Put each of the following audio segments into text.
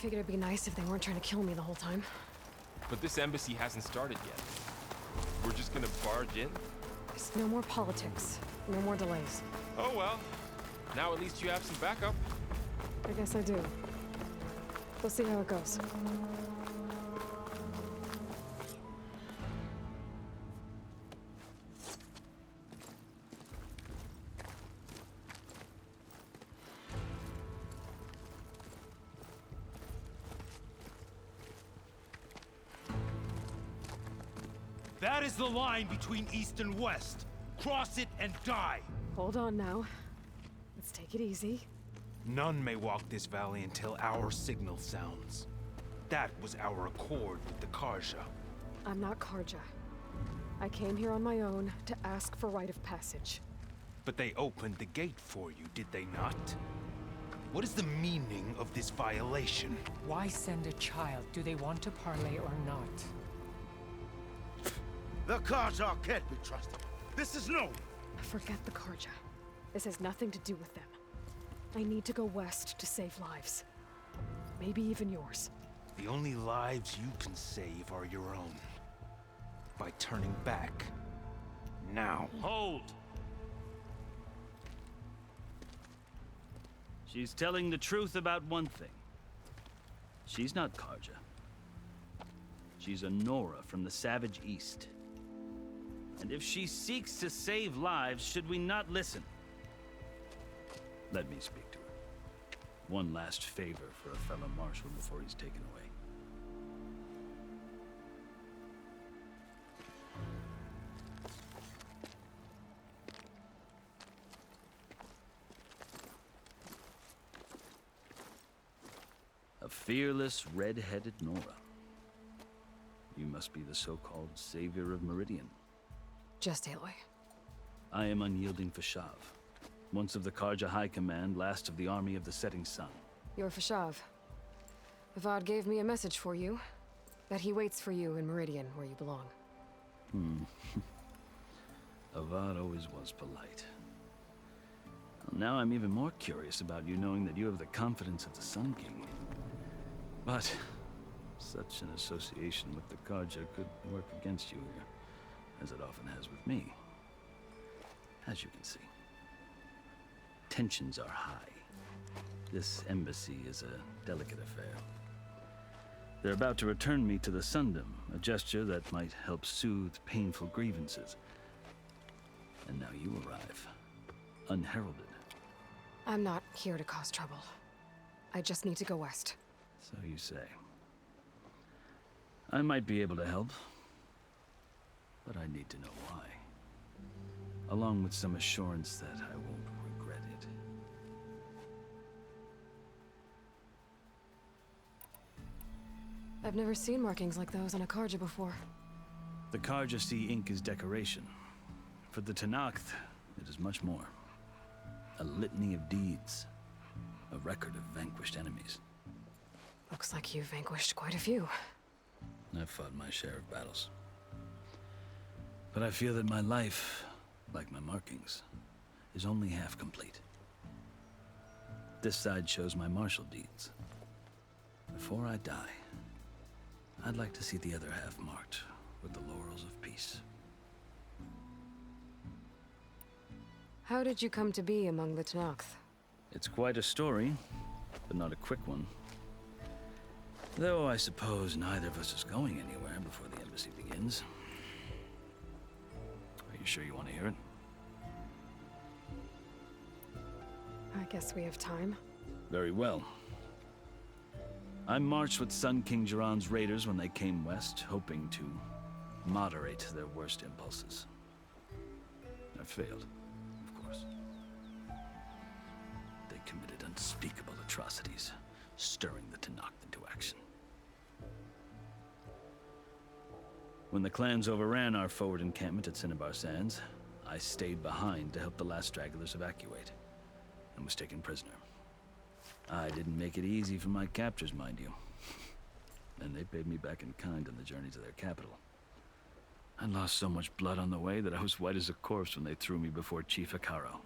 Figured it'd be nice if they weren't trying to kill me the whole time. But this embassy hasn't started yet. We're just gonna barge in? There's no more politics. No more delays. Oh well. Now at least you have some backup. I guess I do. We'll see how it goes. That is the line between East and West. Cross it and die. Hold on now. Let's take it easy. None may walk this valley until our signal sounds. That was our accord with the Carja. I'm not Carja. I came here on my own to ask for rite of passage. But they opened the gate for you, did they not? What is the meaning of this violation? Why send a child? Do they want to parley or not? The Carja can't be trusted. This is known. Forget the Carja. This has nothing to do with them. I need to go west to save lives. Maybe even yours. The only lives you can save are your own. By turning back. Now. Hold! She's telling the truth about one thing. She's not Carja. She's a Nora from the Savage East. And if she seeks to save lives, should we not listen? Let me speak to her. One last favor for a fellow marshal before he's taken away. A fearless, red-headed Nora. You must be the so-called savior of Meridian. Just Aloy. I am Unyielding Fashav, once of the Carja High Command, last of the army of the Setting Sun. You're Fashav. Avad gave me a message for you. That he waits for you in Meridian, where you belong. Avad always was polite. Well, now I'm even more curious about you knowing that you have the confidence of the Sun King. But such an association with the Carja could work against you here, as it often has with me. As you can see, tensions are high. This embassy is a delicate affair. They're about to return me to the Sundom, a gesture that might help soothe painful grievances. And now you arrive, unheralded. I'm not here to cause trouble. I just need to go west. So you say. I might be able to help, but I need to know why. Along with some assurance that I won't regret it. I've never seen markings like those on a Carja before. The Carja see ink as decoration. For the Tenakth, it is much more. A litany of deeds. A record of vanquished enemies. Looks like you've vanquished quite a few. I've fought my share of battles. But I feel that my life, like my markings, is only half complete. This side shows my martial deeds. Before I die, I'd like to see the other half marked with the laurels of peace. How did you come to be among the Tenakth? It's quite a story, but not a quick one. Though I suppose neither of us is going anywhere before the embassy begins. Are you sure you want to hear it? I guess we have time. Very well. I marched with Sun King Jiran's raiders when they came west, hoping to moderate their worst impulses. I failed, of course. They committed unspeakable atrocities, stirring the Tenakth into action. When the clans overran our forward encampment at Cinnabar Sands, I stayed behind to help the last stragglers evacuate, and was taken prisoner. I didn't make it easy for my captors, mind you. And they paid me back in kind on the journey to their capital. I lost so much blood on the way that I was white as a corpse when they threw me before Chief Hekarro.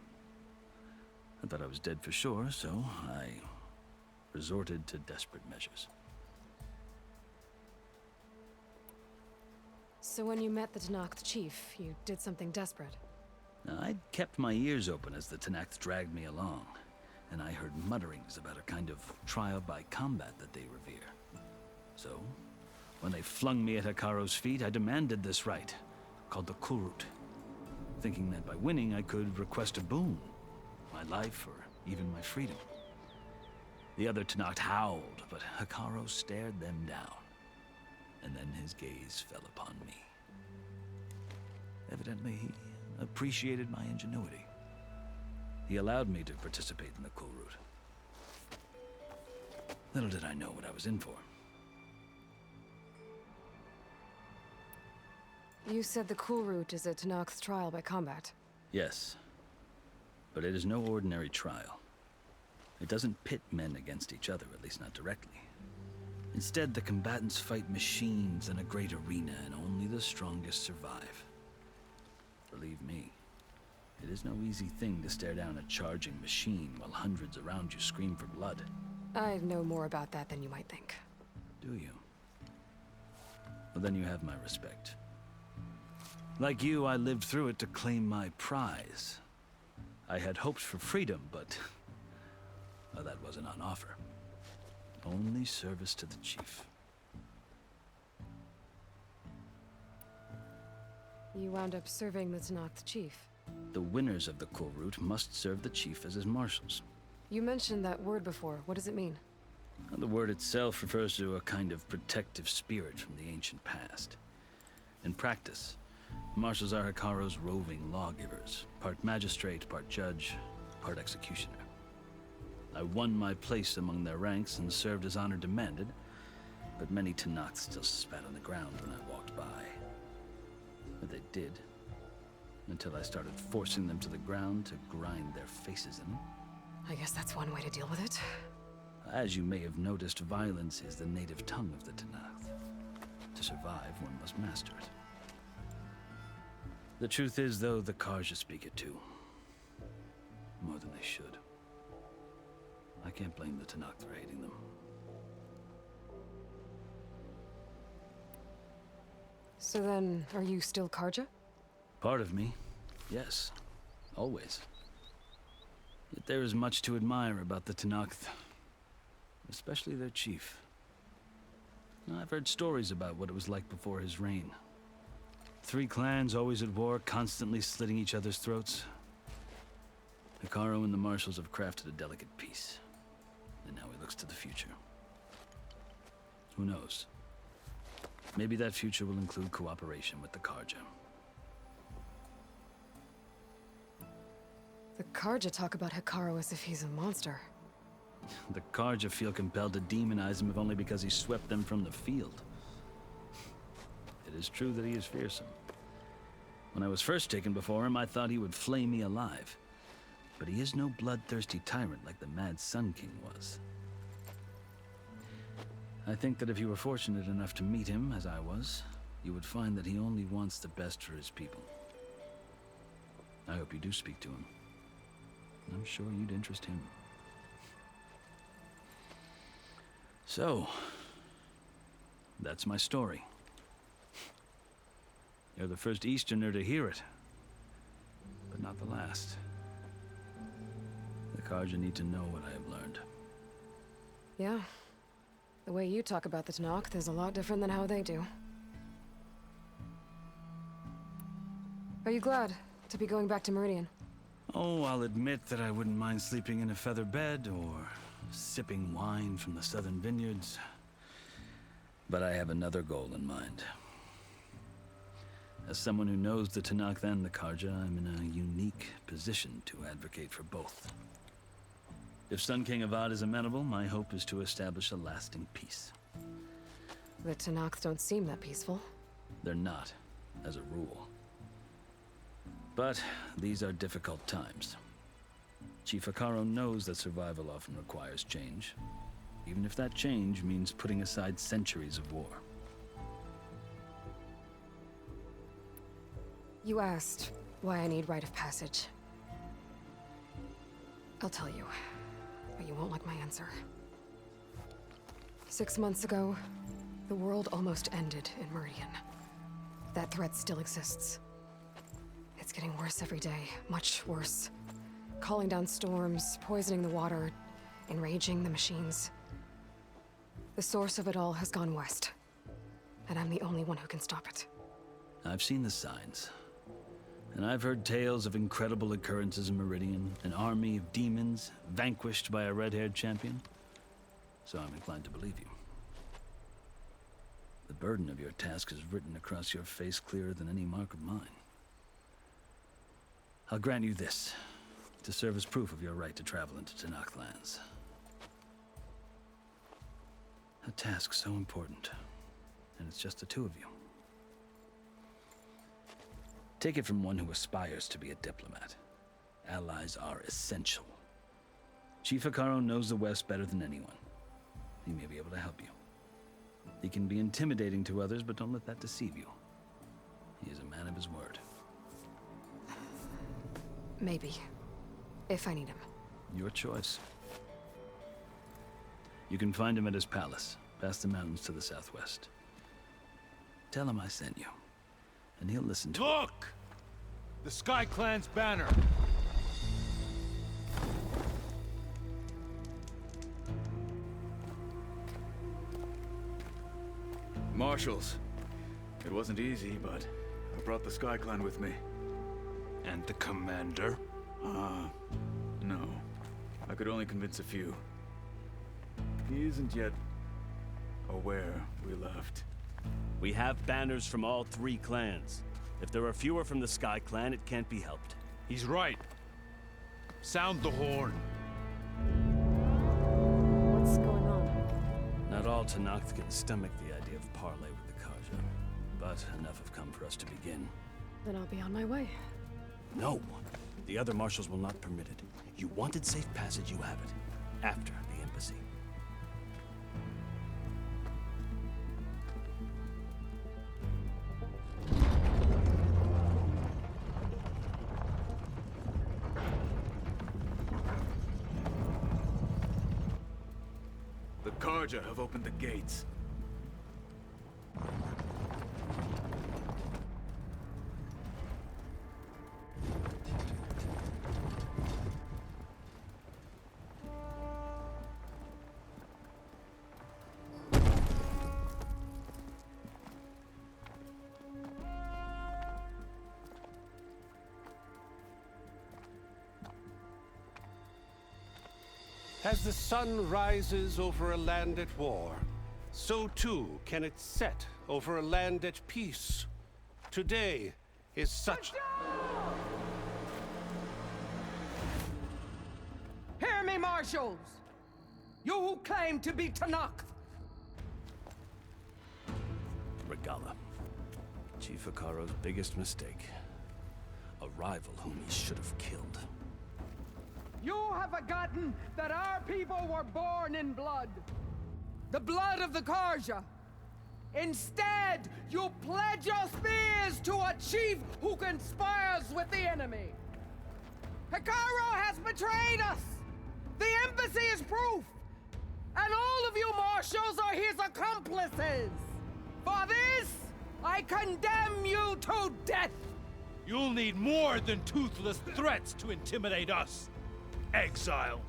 I thought I was dead for sure, so I resorted to desperate measures. So when you met the Tenakth chief, you did something desperate. Now, I'd kept my ears open as the Tenakth dragged me along, and I heard mutterings about a kind of trial by combat that they revere. So, when they flung me at Hekaro's feet, I demanded this rite, called the Kulrut, thinking that by winning I could request a boon, my life or even my freedom. The other Tenakth howled, but Hekaro stared them down, and then his gaze fell upon me. Evidently, he appreciated my ingenuity. He allowed me to participate in the Kulrut. Little did I know what I was in for. You said the Kulrut is a Tenakth's trial by combat. Yes, but it is no ordinary trial. It doesn't pit men against each other, at least not directly. Instead, the combatants fight machines in a great arena, and only the strongest survive. Believe me, it is no easy thing to stare down a charging machine while hundreds around you scream for blood. I know more about that than you might think. Do you? Well, then you have my respect. Like you, I lived through it to claim my prize. I had hoped for freedom, but well, that wasn't on offer. Only service to the chief. You wound up serving the Tenakth chief. The winners of the Kulrut must serve the chief as his marshals. You mentioned that word before. What does it mean? Well, the word itself refers to a kind of protective spirit from the ancient past. In practice, marshals are Hekaro's roving lawgivers, part magistrate, part judge, part executioner. I won my place among their ranks and served as honor demanded, but many Tenakth still spat on the ground when I walked by. But they did, until I started forcing them to the ground to grind their faces in. I guess that's one way to deal with it. As you may have noticed, violence is the native tongue of the Tenakth. To survive, one must master it. The truth is, though, the Carja speak it too. More than they should. I can't blame the Tenakth for hating them. So then, are you still Carja? Part of me, yes. Always. Yet there is much to admire about the Tenakth. Especially their chief. I've heard stories about what it was like before his reign. 3 clans always at war, constantly slitting each other's throats. Hekaro and the marshals have crafted a delicate peace. And now he looks to the future. Who knows? Maybe that future will include cooperation with the Carja. The Carja talk about Hekaro as if he's a monster. The Carja feel compelled to demonize him if only because he swept them from the field. It is true that he is fearsome. When I was first taken before him, I thought he would flay me alive. But he is no bloodthirsty tyrant like the Mad Sun King was. I think that if you were fortunate enough to meet him, as I was, you would find that he only wants the best for his people. I hope you do speak to him. I'm sure you'd interest him. So, that's my story. You're the first Easterner to hear it, but not the last. The Carja need to know what I have learned. Yeah. The way you talk about the Tenakth is a lot different than how they do. Are you glad to be going back to Meridian? Oh, I'll admit that I wouldn't mind sleeping in a feather bed or sipping wine from the southern vineyards. But I have another goal in mind. As someone who knows the Tenakth and the Carja, I'm in a unique position to advocate for both. If Sun King Avad is amenable, my hope is to establish a lasting peace. The Tenakth don't seem that peaceful. They're not, as a rule. But these are difficult times. Chief Hekaro knows that survival often requires change, even if that change means putting aside centuries of war. You asked why I need rite of passage. I'll tell you, but you won't like my answer. 6 months ago, the world almost ended in Meridian. That threat still exists. It's getting worse every day, much worse. Calling down storms, poisoning the water, enraging the machines. The source of it all has gone west, and I'm the only one who can stop it. I've seen the signs. And I've heard tales of incredible occurrences in Meridian, an army of demons vanquished by a red-haired champion. So I'm inclined to believe you. The burden of your task is written across your face clearer than any mark of mine. I'll grant you this, to serve as proof of your right to travel into Tenakth lands. A task so important, and it's just the two of you. Take it from one who aspires to be a diplomat. Allies are essential. Chief Hekarro knows the West better than anyone. He may be able to help you. He can be intimidating to others, but don't let that deceive you. He is a man of his word. Maybe. If I need him. Your choice. You can find him at his palace, past the mountains to the southwest. Tell him I sent you, and he'll listen to it. Look! The Sky Clan's banner! Marshals. It wasn't easy, but I brought the Sky Clan with me. And the commander? No. I could only convince a few. He isn't yet aware we left. We have banners from all 3 clans. If there are fewer from the Sky Clan, it can't be helped. He's right. Sound the horn. What's going on? Not all Tenakth can stomach the idea of parley with the Carja, but enough have come for us to begin. Then I'll be on my way. No! The other marshals will not permit it. You wanted safe passage, you have it. After the embassy. The Carja have opened the gates. As the sun rises over a land at war, so too can it set over a land at peace. Today is such... Hear me, marshals! You who claim to be Tenakth! Regalla. Chief Hekarro's biggest mistake. A rival whom he should have killed. You have forgotten that our people were born in blood. The blood of the Carja. Instead, you pledge your spears to a chief who conspires with the enemy. Hekarro has betrayed us! The embassy is proof! And all of you marshals are his accomplices! For this, I condemn you to death! You'll need more than toothless threats to intimidate us. Exile.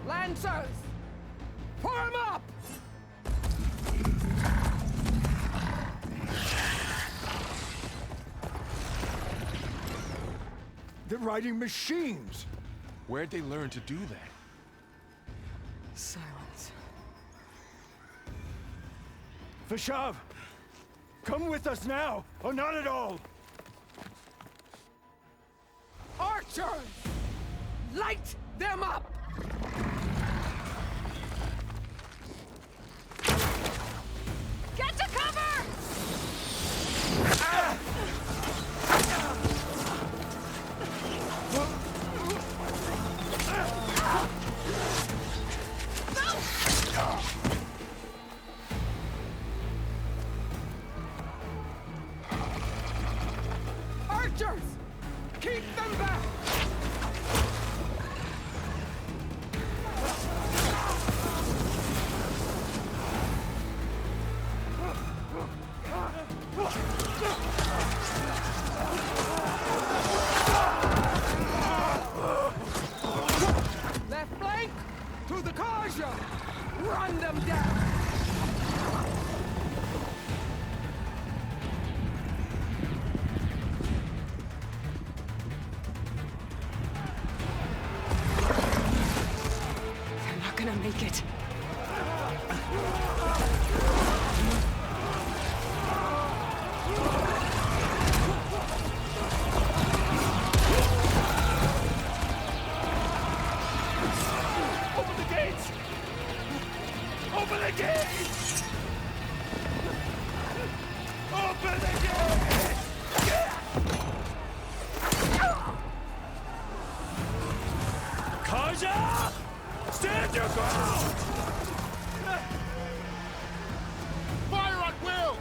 Lancers! Form up! They're riding machines! Where'd they learn to do that? Silence. Vashav! Come with us now, or not at all! Archers! Light them up! Get to cover! To the Karja! Run them down! They're not gonna make it. Open the gates! Open the gates! Open the gates! Karja! Stand your ground! Fire at will!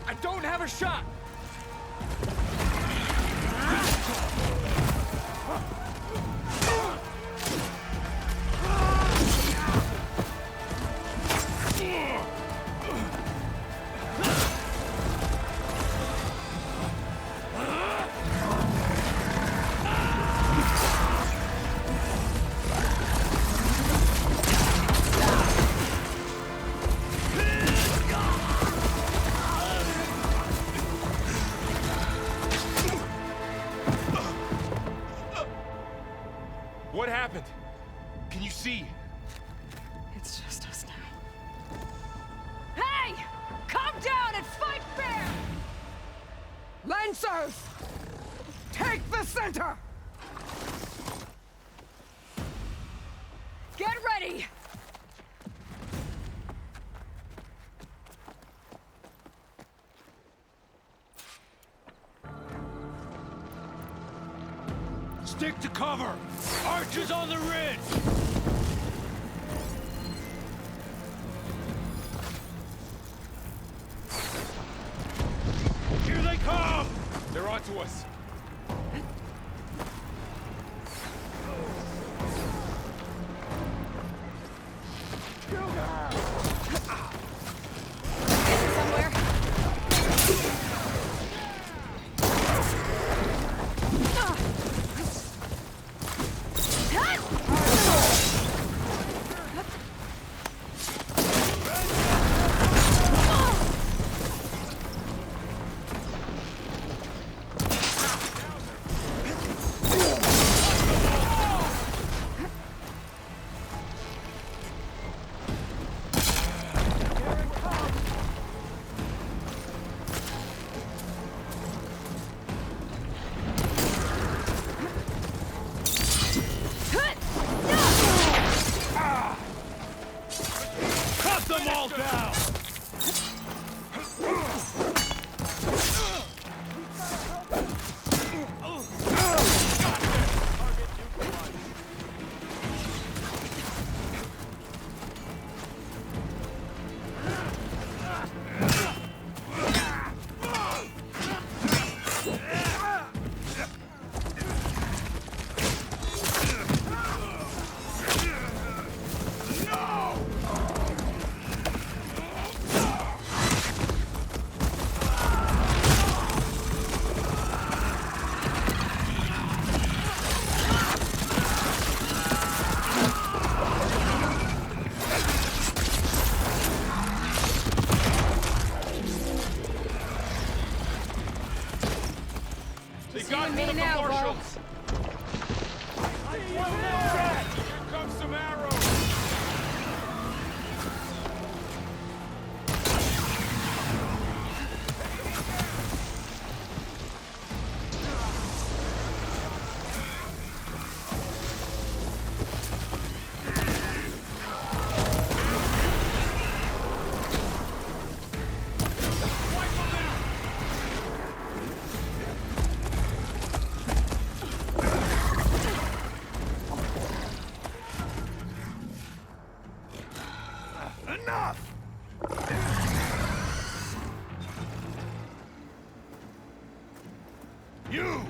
I don't have a shot! What happened? Can you see? It's just us now. Hey! Come down and fight fair! Lancers! Take the center! Get ready! Stick to cover! Archers on the ridge! Here they come! They're onto us. Somewhere. Cut them all down! They got me one of the now, Varl. marshals. Here comes some arrows. Enough! You,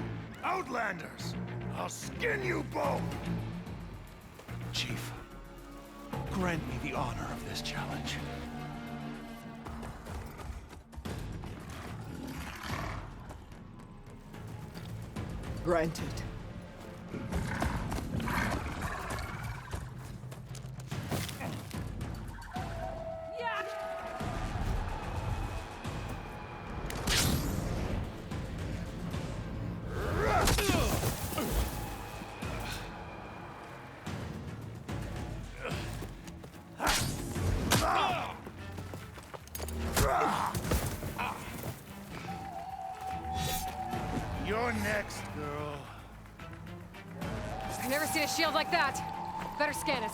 Outlanders! I'll skin you both! Chief, grant me the honor of this challenge. Granted. a shield like that. Better scan it.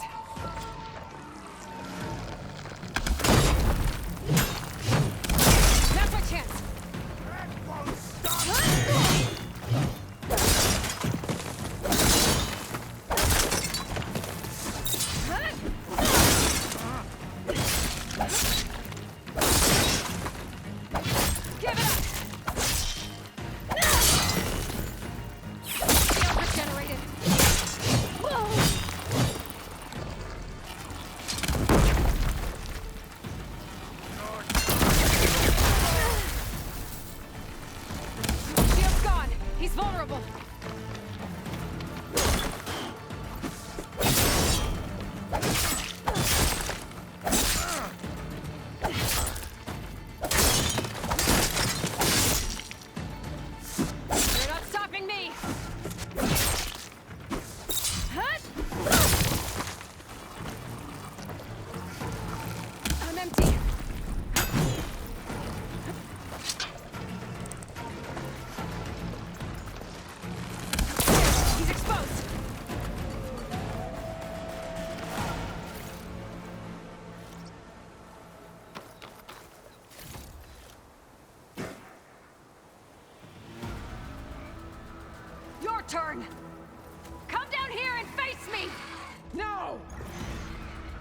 Now's my chance. Give it up. Shield regenerated. Shield's gone. He's vulnerable. You're not stopping me. Huh? I'm empty. He's exposed. Your turn. Come down here and face me. No!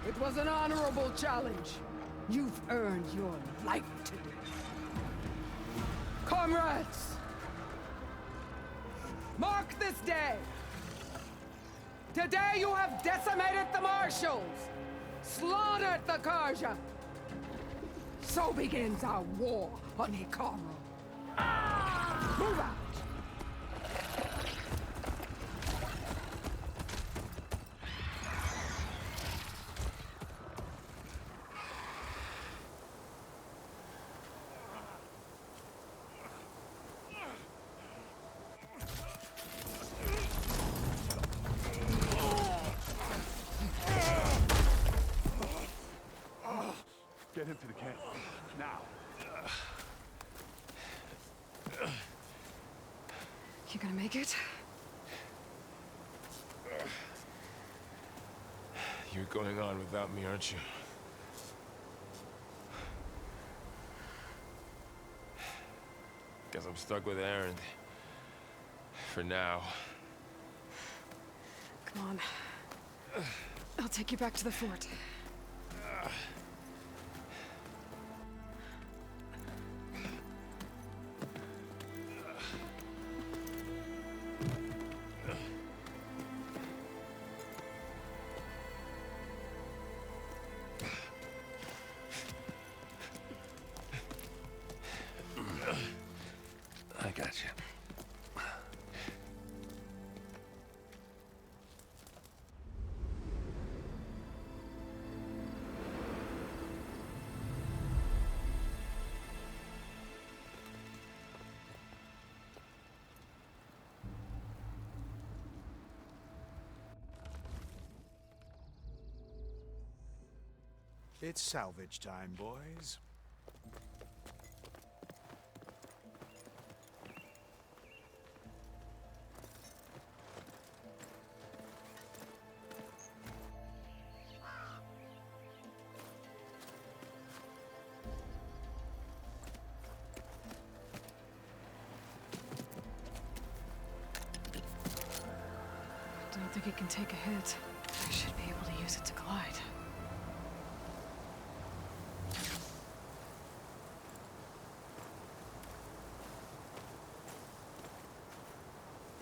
It was an honorable challenge. You've earned your life today. Comrades! Mark this day! Today you have decimated the Marshals! Slaughtered the Karja! So begins our war on Hikaru. Move out! Get him to the camp. Now. You gonna make it? You're going on without me, aren't you? Guess I'm stuck with Erend. For now. Come on. I'll take you back to the fort. I got you. It's salvage time, boys. Don't think it can take a hit. I should be able to use it to glide.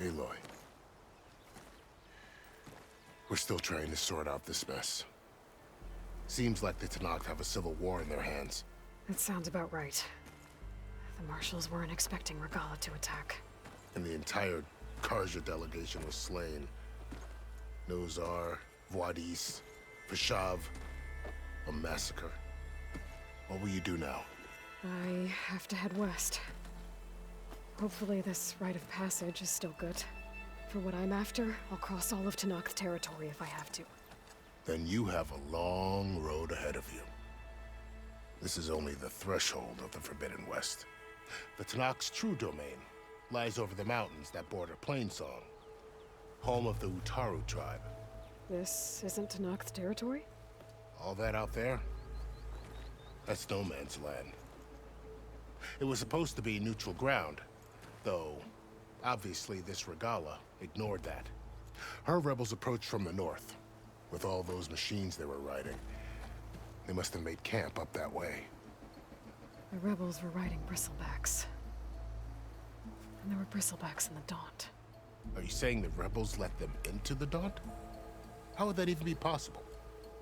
Aloy. We're still trying to sort out this mess. Seems like the Tenakth have a civil war in their hands. That sounds about right. The Marshals weren't expecting Regalla to attack. And the entire Karja delegation was slain. Nozar, Vuadis, Vashav. A massacre. What will you do now? I have to head west. Hopefully this rite of passage is still good. For what I'm after, I'll cross all of Tenakth territory if I have to. Then you have a long road ahead of you. This is only the threshold of the Forbidden West. The Tenakth's true domain lies over the mountains that border Plainsong. home of the Utaru tribe. This isn't Tenakth's territory? All that out there? That's no man's land. It was supposed to be neutral ground, though obviously this Regalla ignored that. Her rebels approached from the north, with all those machines they were riding. They must have made camp up that way. The rebels were riding bristlebacks. And there were bristlebacks in the Daunt. Are you saying the rebels let them into the Daunt? How would that even be possible?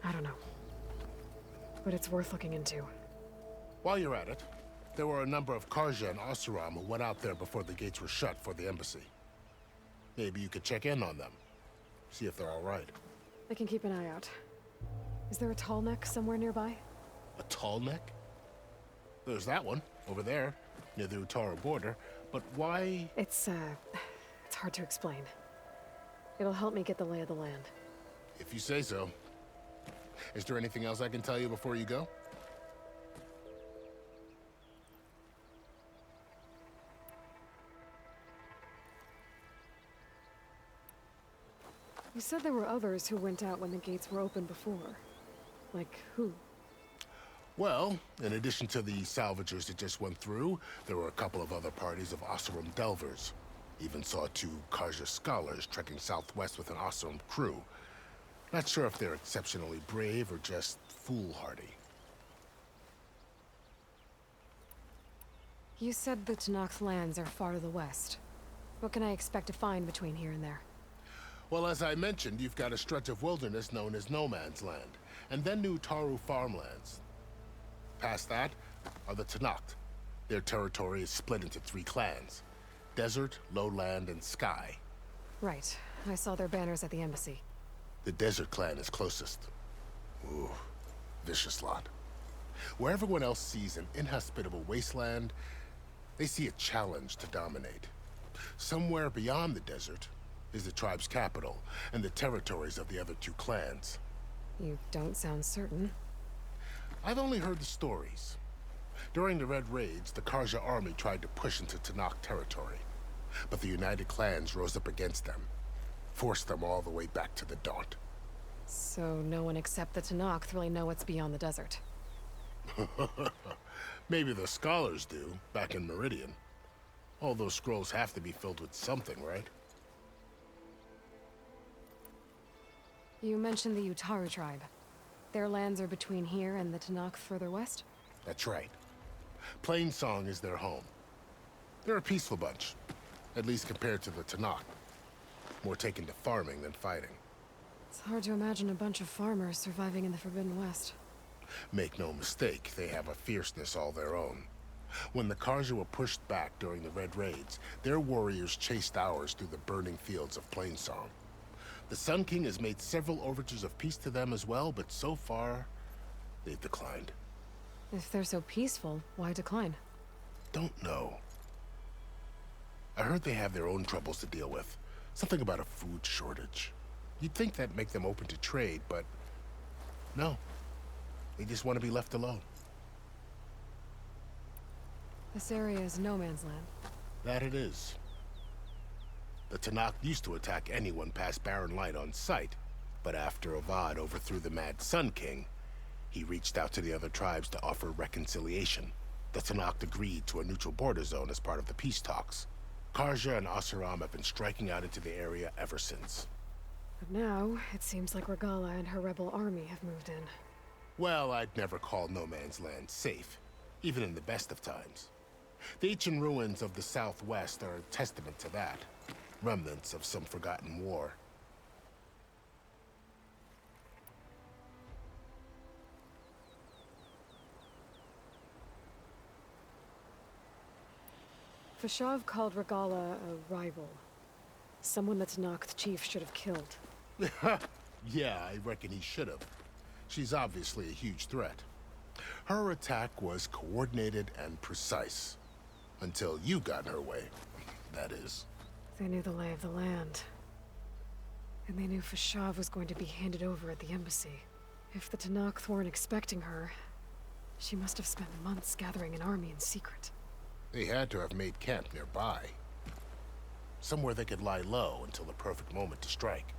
I don't know. But it's worth looking into. While you're at it, there were a number of Carja and Oseram who went out there before the gates were shut for the embassy. Maybe you could check in on them. See if they're all right. I can keep an eye out. Is there a tall neck somewhere nearby? A tall neck? There's that one, over there, near the Utaru border. But why? It's hard to explain. It'll help me get the lay of the land. If you say so. Is there anything else I can tell you before you go? You said there were others who went out when the gates were open before. Like who? Well, in addition to the salvagers that just went through, there were a couple of other parties of Oseram delvers. Even saw 2 Carja scholars trekking southwest with an Oseram crew. Not sure if they're exceptionally brave or just foolhardy. You said the Tenakth lands are far to the west. What can I expect to find between here and there? Well, as I mentioned, you've got a stretch of wilderness known as No Man's Land, and then the Utaru farmlands. Past that are the Tenakth. Their territory is split into 3 clans: Desert, Lowland, and Sky. Right. I saw their banners at the embassy. The Desert clan is closest. Ooh, vicious lot. Where everyone else sees an inhospitable wasteland, they see a challenge to dominate. Somewhere beyond the desert is the tribe's capital and the territories of the other 2 clans. You don't sound certain. I've only heard the stories. During the Red Raids, the Carja army tried to push into Tenakth territory, but the United Clans rose up against them, forced them all the way back to the Daunt. So no one except the Tenakth really know what's beyond the desert. Maybe the scholars do, back in Meridian. All those scrolls have to be filled with something, right? You mentioned the Utaru tribe. Their lands are between here and the Tenakth further west? That's right. Plainsong is their home. They're a peaceful bunch, at least compared to the Tenakth. More taken to farming than fighting. It's hard to imagine a bunch of farmers surviving in the Forbidden West. Make no mistake, they have a fierceness all their own. When the Carja were pushed back during the Red Raids, their warriors chased ours through the burning fields of Plainsong. The Sun King has made several overtures of peace to them as well, but so far, they've declined. If they're so peaceful, why decline? Don't know. I heard they have their own troubles to deal with. Something about a food shortage. You'd think that'd make them open to trade, but no. They just want to be left alone. This area is no man's land. That it is. The Tenakth used to attack anyone past Barren Light on sight, but after Avad overthrew the Mad Sun King, he reached out to the other tribes to offer reconciliation. The Tenakth agreed to a neutral border zone as part of the peace talks. Carja and Oseram have been striking out into the area ever since. But now, it seems like Regalla and her rebel army have moved in. Well, I'd never call No Man's Land safe, even in the best of times. The ancient ruins of the Southwest are a testament to that. Remnants of some forgotten war. Fashav called Regalla a rival. Someone the Tenakth chief should have killed. Yeah, I reckon he should have. She's obviously a huge threat. Her attack was coordinated and precise. Until you got in her way, that is. They knew the lay of the land. And they knew Fashav was going to be handed over at the embassy. If the Tenakth weren't expecting her, she must have spent months gathering an army in secret. They had to have made camp nearby. Somewhere they could lie low until the perfect moment to strike.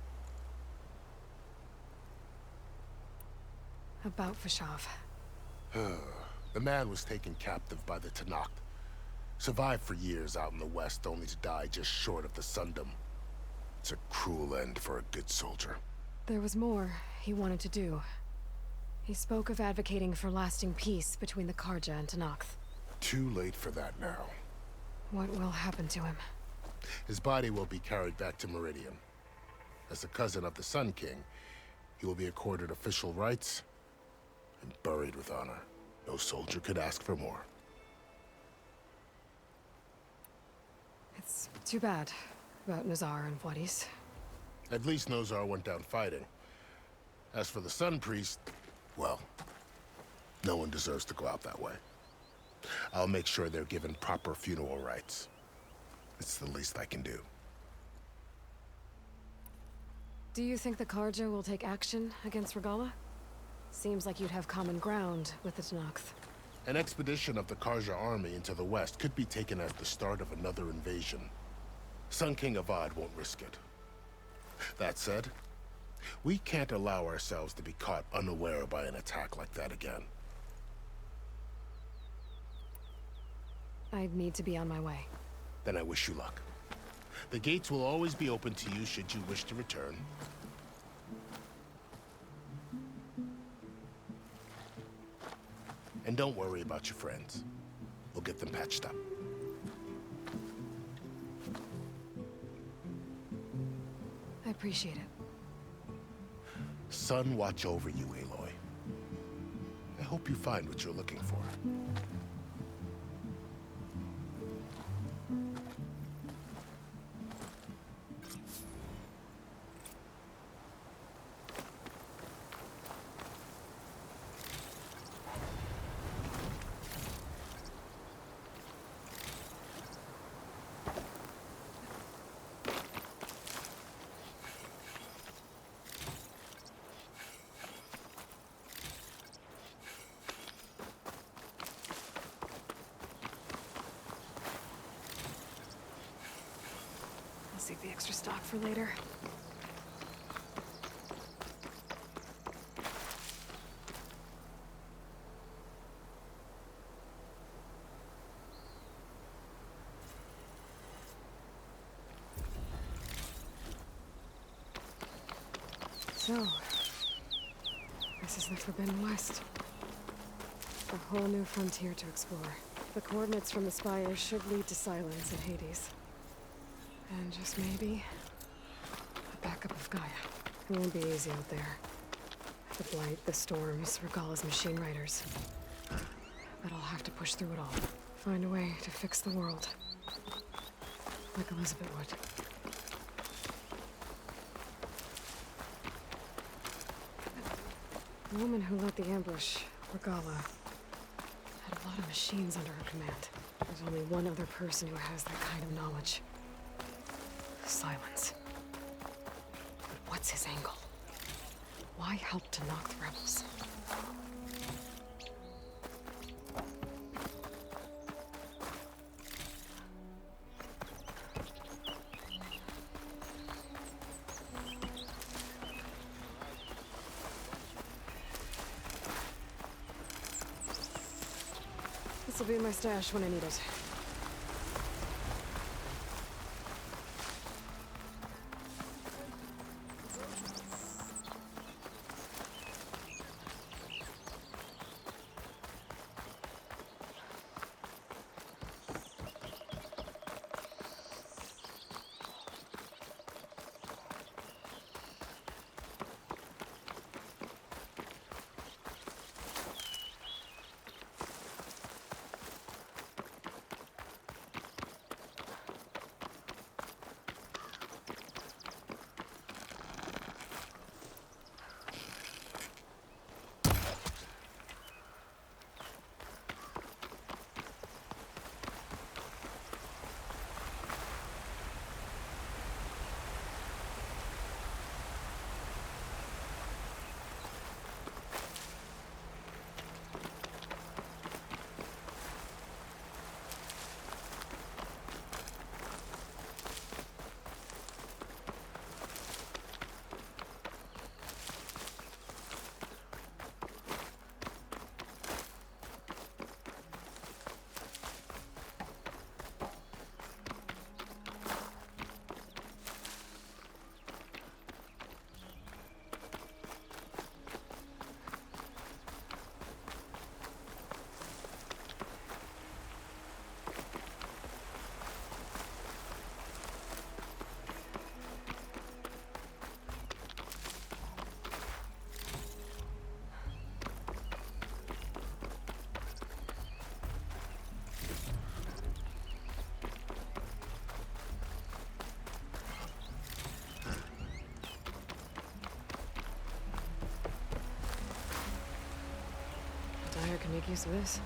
About Fashav. The man was taken captive by the Tenakth. Survived for years out in the west, only to die just short of the Sundom. It's a cruel end for a good soldier. There was more he wanted to do. He spoke of advocating for lasting peace between the Karja and Tenakth. Too late for that now. What will happen to him? His body will be carried back to Meridian. As a cousin of the Sun King, he will be accorded official rights and buried with honor. No soldier could ask for more. It's too bad about Nazar and Wadis. At least Nozar went down fighting. As for the Sun Priest, well, no one deserves to go out that way. I'll make sure they're given proper funeral rites. It's the least I can do. Do you think the Karja will take action against Regalla? Seems like you'd have common ground with the Tenakth. An expedition of the Karja army into the west could be taken as the start of another invasion. Sun King Avad won't risk it. That said, we can't allow ourselves to be caught unaware by an attack like that again. I'd need to be on my way. Then I wish you luck. The gates will always be open to you should you wish to return. And don't worry about your friends. We'll get them patched up. I appreciate it. Sun watch over you, Aloy. I hope you find what you're looking for. I'll save the extra stock for later. So, this is the Forbidden West. A whole new frontier to explore. The coordinates from the spire should lead to Silence and Hades. And just maybe, a backup of Gaia. It won't be easy out there. The Blight, the Storms, Regalla's machine riders. But I'll have to push through it all. Find a way to fix the world. Like Elizabeth would. The woman who led the ambush, Regalla, had a lot of machines under her command. There's only one other person who has that kind of knowledge. Silence. But what's his angle? Why help to knock the rebels? This'll be in my stash when I need it. make use of this.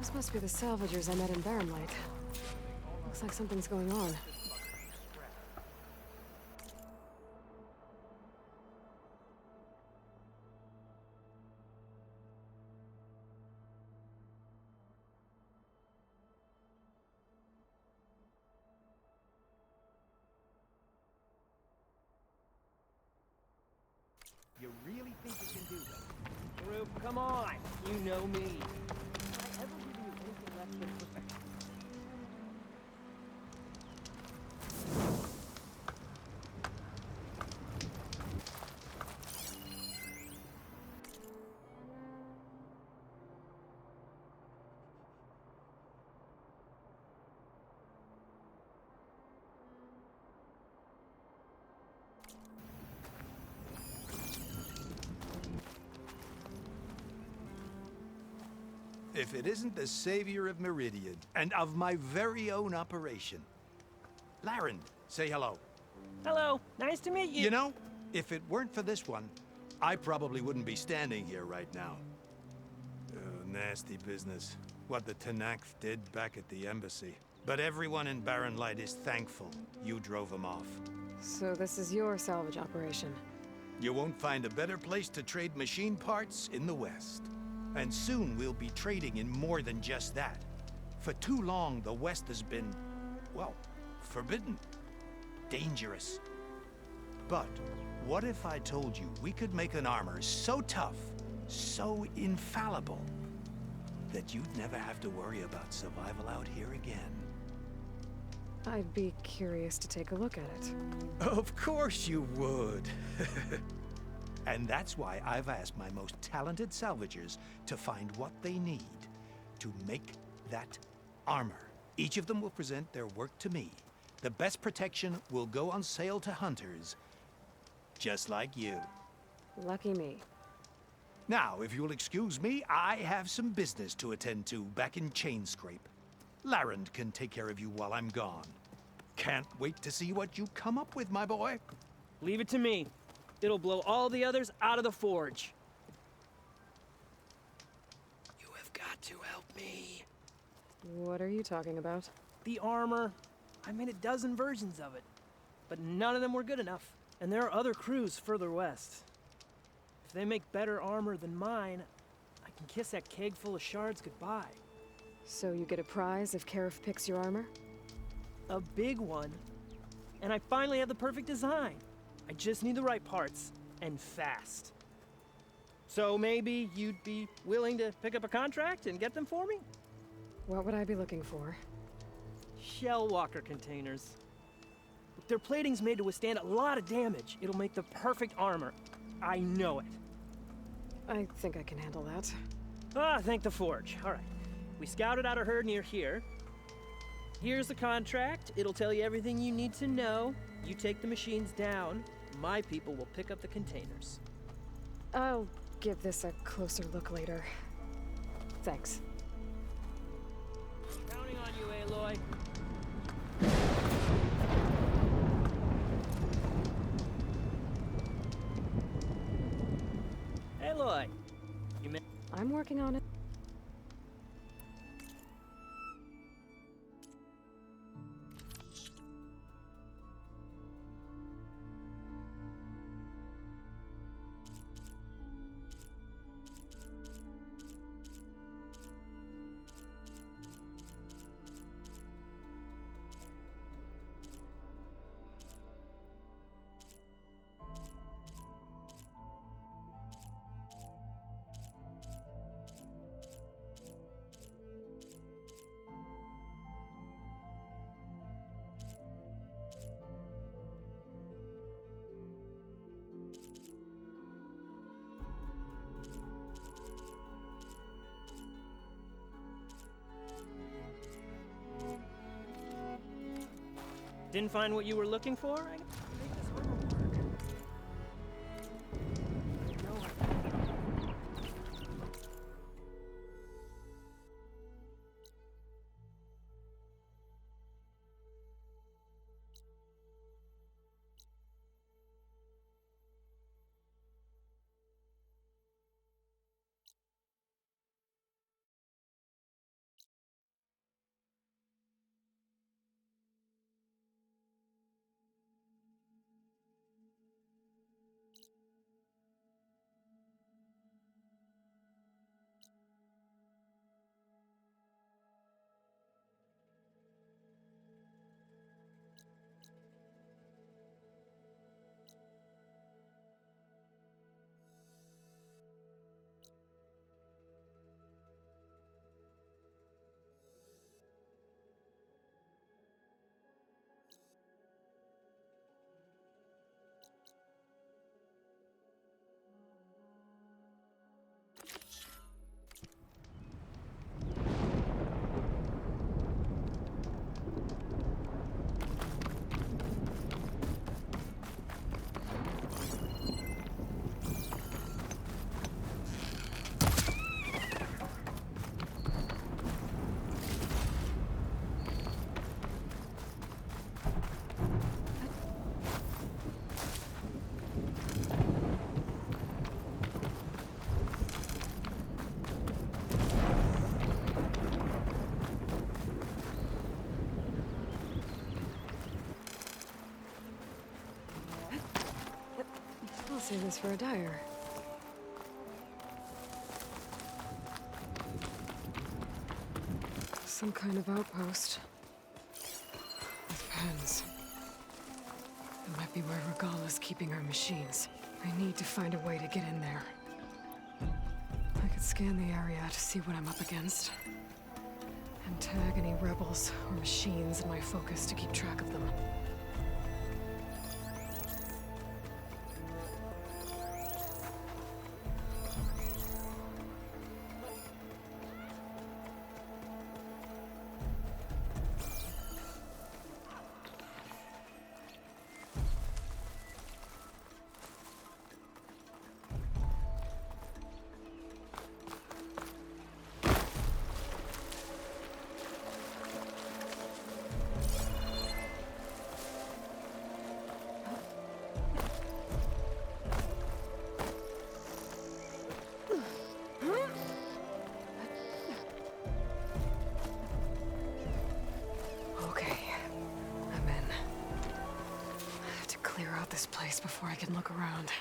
Those must be the salvagers I met in Barren Light. Looks like something's going on. You really think you can do that? Group, come on! You know me. If I ever give you anything less than perfection. If it isn't the savior of Meridian, and of my very own operation. Laren, say hello. Hello, nice to meet you. You know, if it weren't for this one, I probably wouldn't be standing here right now. Nasty business. What the Tenakth did back at the embassy. But everyone in Barren Light is thankful you drove them off. So this is your salvage operation. You won't find a better place to trade machine parts in the West. And soon we'll be trading in more than just that. For too long, the West has been, well, forbidden. Dangerous. But what if I told you we could make an armor so tough, so infallible, that you'd never have to worry about survival out here again? I'd be curious to take a look at it. Of course you would. And that's why I've asked my most talented salvagers to find what they need to make that armor. Each of them will present their work to me. The best protection will go on sale to hunters, just like you. Lucky me. Now, if you'll excuse me, I have some business to attend to back in Chainscrape. Laren can take care of you while I'm gone. Can't wait to see what you come up with, my boy. Leave it to me. It'll blow all the others out of the forge. You have got to help me. What are you talking about? The armor. I made a dozen versions of it, but none of them were good enough. And there are other crews further west. If they make better armor than mine, I can kiss that keg full of shards goodbye. So you get a prize if Karif picks your armor? A big one, and I finally have the perfect design. I just need the right parts, and fast. So maybe you'd be willing to pick up a contract and get them for me? What would I be looking for? Shell walker containers. Their plating's made to withstand a lot of damage. It'll make the perfect armor. I know it. I think I can handle that. Ah, thank the Forge. All right. We scouted out a herd near here. Here's the contract. It'll tell you everything you need to know. You take the machines down. My people will pick up the containers. I'll give this a closer look later. Thanks. Counting on you, Aloy. Aloy, I'm working on it. Didn't find what you were looking for? I can make this armor work. I'll save this for a dyer. Some kind of outpost. With pens. It might be where Regala's keeping her machines. I need to find a way to get in there. I could scan the area to see what I'm up against. And tag any rebels or machines in my focus to keep track of them. This place before I can look around.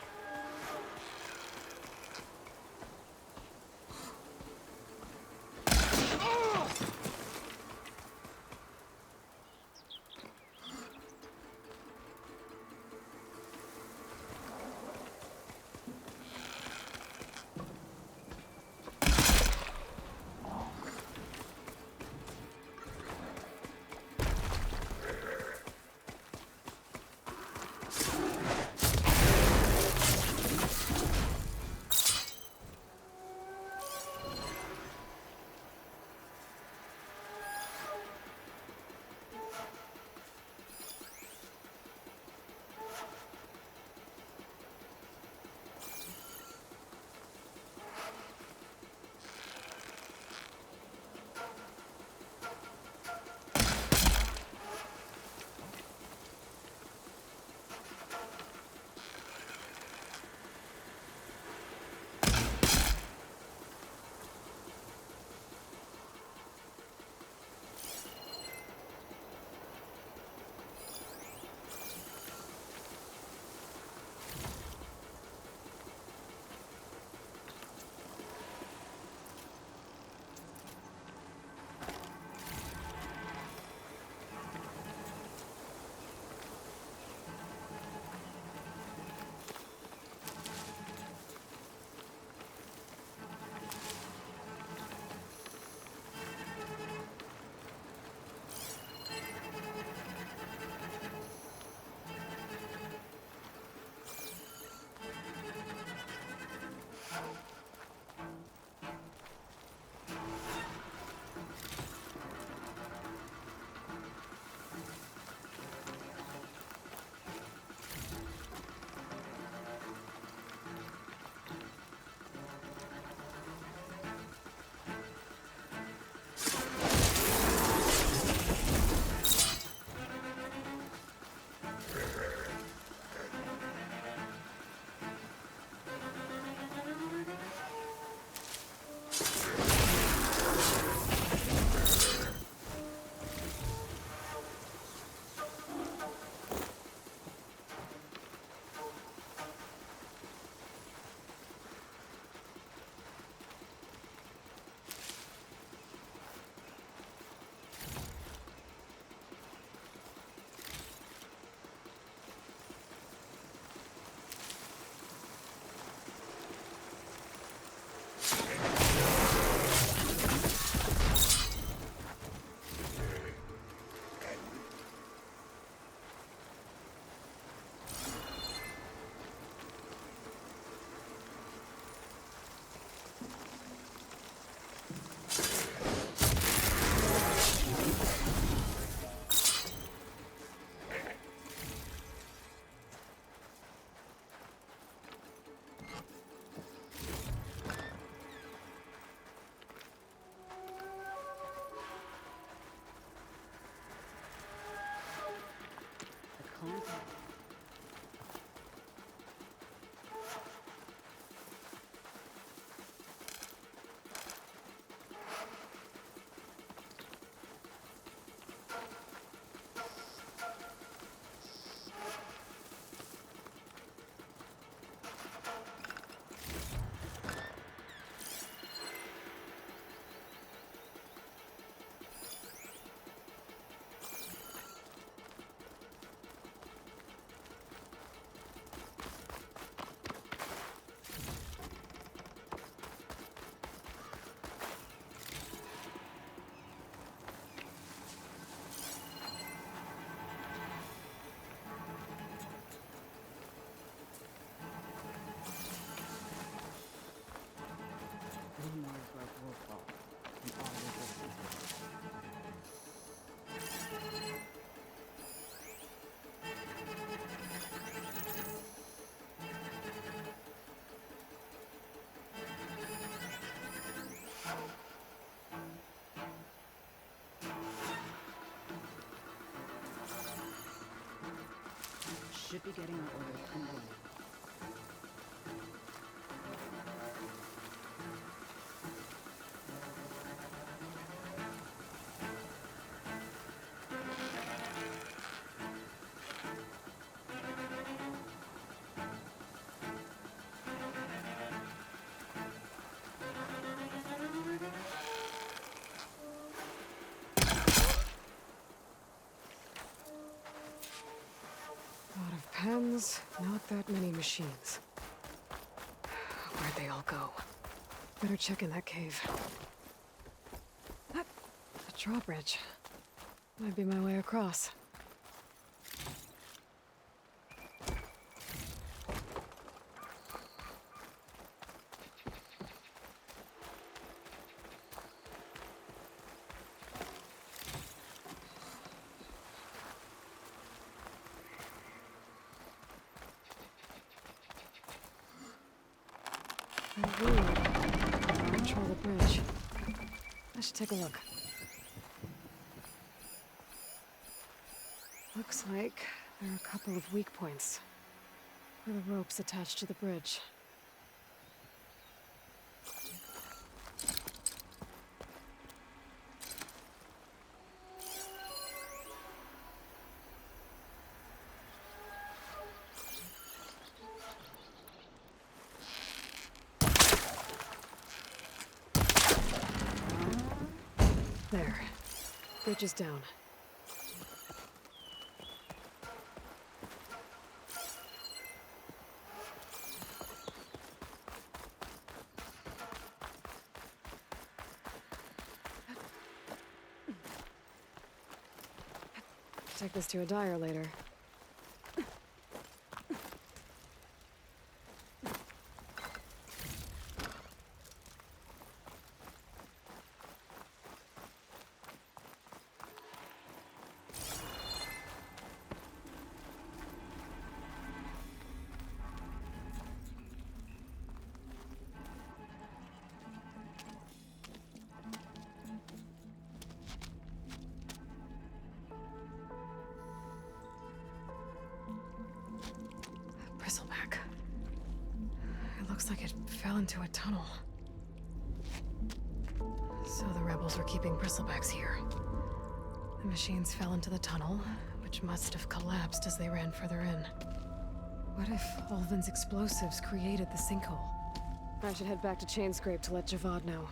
contact. Should be getting our orders any minute. A lot of pens, not that many machines. Where'd they all go? Better check in that cave. A drawbridge. Might be my way across. Control the bridge. I should take a look. Looks like there are a couple of weak points. Where the ropes attached to the bridge. There. Bridge is down. Take this to a dyer later. Bristleback. It looks like it fell into a tunnel. So the rebels were keeping bristlebacks here. The machines fell into the tunnel, which must have collapsed as they ran further in. What if Ulvin's explosives created the sinkhole? I should head back to Chainscrape to let Javad know.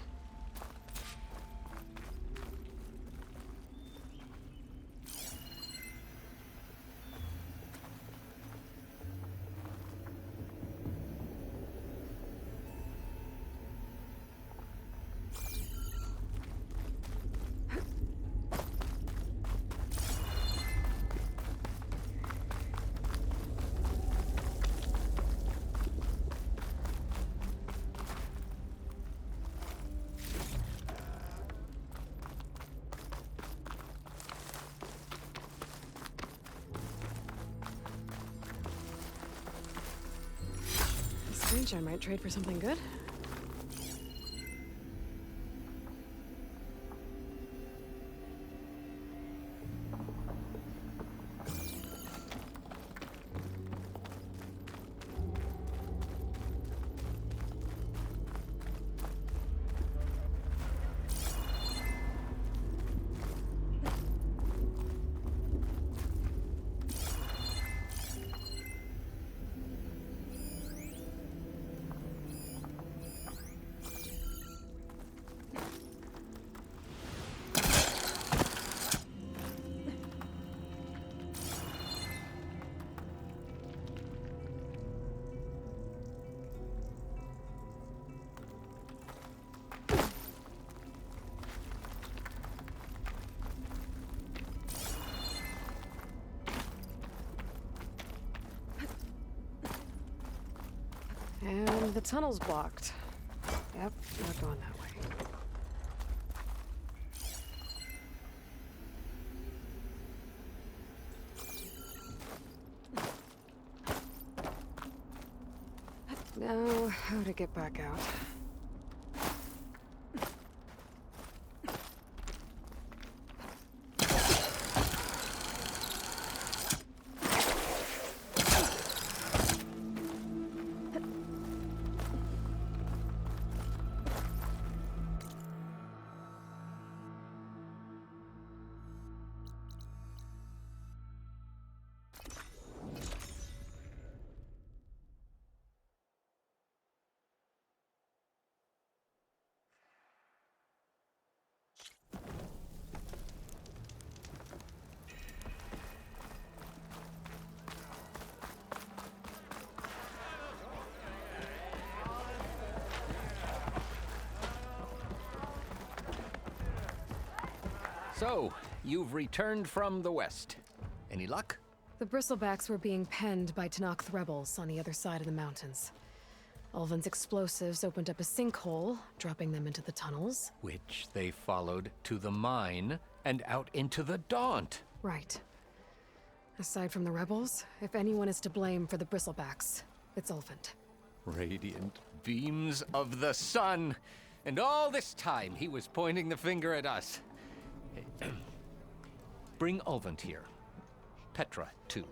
I might trade for something good. the tunnel's blocked. Yep, not going that way. Now, how to get back out? So, you've returned from the west. Any luck? The Bristlebacks were being penned by Tenakth rebels on the other side of the mountains. Ulvin's explosives opened up a sinkhole, dropping them into the tunnels. Which they followed to the mine and out into the Daunt. Right. Aside from the rebels, if anyone is to blame for the Bristlebacks, it's Ulvund. Radiant beams of the sun. And all this time he was pointing the finger at us. Bring Ulvund here. Petra, too.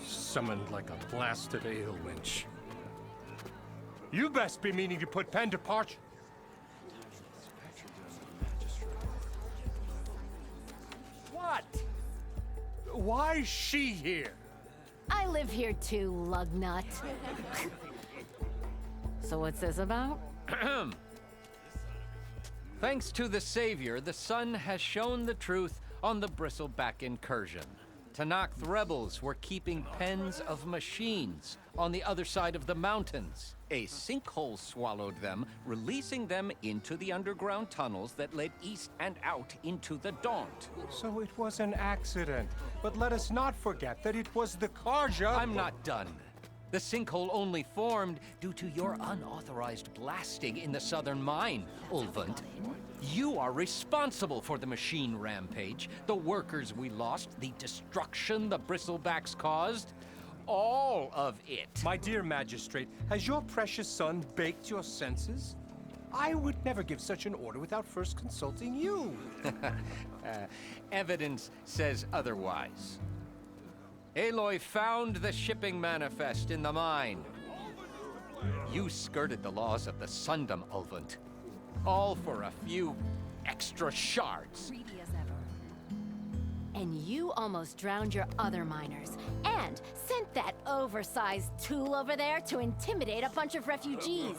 Summoned like a blasted ale winch. You best be meaning to put pen to parch. What? Why is she here? I live here too, lugnut. So what's this about? Thanks to the Savior, the sun has shown the truth on the Bristleback incursion. Tenakth rebels were keeping pens of machines on the other side of the mountains. A sinkhole swallowed them, releasing them into the underground tunnels that led east and out into the Daunt. So it was an accident, but let us not forget that it was the Carja. I'm not done. The sinkhole only formed due to your unauthorized blasting in the southern mine, Ulvund. You are responsible for the machine rampage, the workers we lost, the destruction the Bristlebacks caused. All of it. My dear magistrate, has your precious son baked your senses? I would never give such an order without first consulting you. Evidence says otherwise. Aloy found the shipping manifest in the mine. You skirted the laws of the Sundom, Ulvund. All for a few extra shards. Greedy as ever. And you almost drowned your other miners, and sent that oversized tool over there to intimidate a bunch of refugees.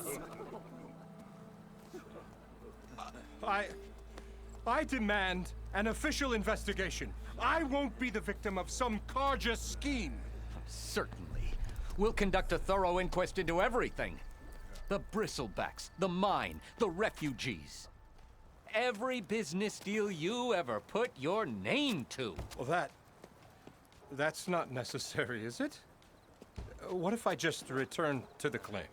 I demand an official investigation. I won't be the victim of some Carja scheme. Certainly. We'll conduct a thorough inquest into everything. The Bristlebacks, the mine, the refugees. Every business deal you ever put your name to. Well, that's not necessary, is it? What if I just return to the claim?